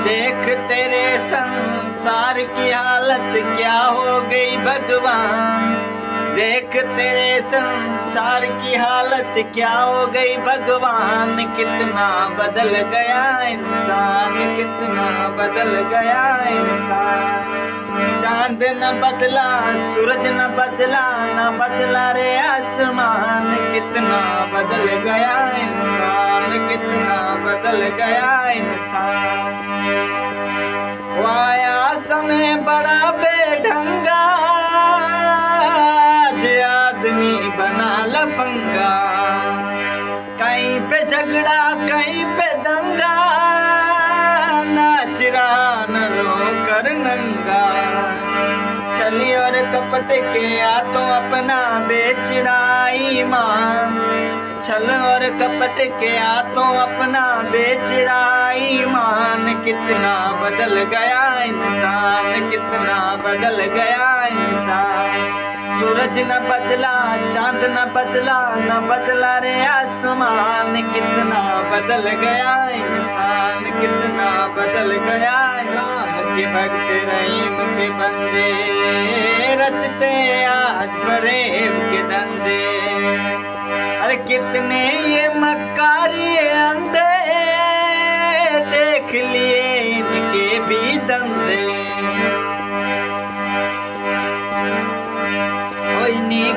देख तेरे संसार की हालत क्या हो गई भगवान। देख तेरे संसार की हालत क्या हो गई भगवान। कितना बदल गया इंसान, कितना बदल गया इंसान। चांद न बदला, सूरज न बदला, न बदला रे आसमान। कितना बदल गया इंसान, कितना बदल गया इंसान। वो आया समय बड़ा बेढंगा, आज आदमी बना लफंगा। कहीं पे झगड़ा कहीं पे दंगा, नाच रहा न रो कर नंगा। छली और कपट के हाथों अपना बेच रहा ईमान। छल और कपट के हाथों अपना बेच रहा ईमान। कितना बदल गया इंसान, कितना बदल गया इंसान। सूरज न बदला, चांद न बदला, न बदला रे आसमान। कितना बदल गया इंसान, कितना बदल गया। राम के भक्त रहीम के बंदे, रचते आज फरेब के धंधे। अरे कितने ये मक्कारी अंधे, देख लिए इनके भी धंधे।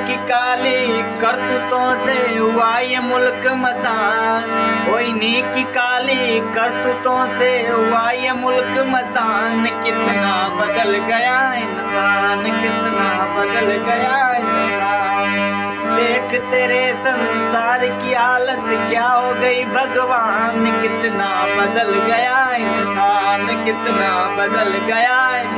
की काली करतूतों से हुआ ये मुल्क मसान। ओइनी की काली करतूतों से हुआ ये मुल्क मसान। कितना बदल गया इंसान, कितना बदल गया इंसान। देख तेरे संसार की हालत क्या हो गई भगवान। कितना बदल गया इंसान, कितना बदल गया इंसान।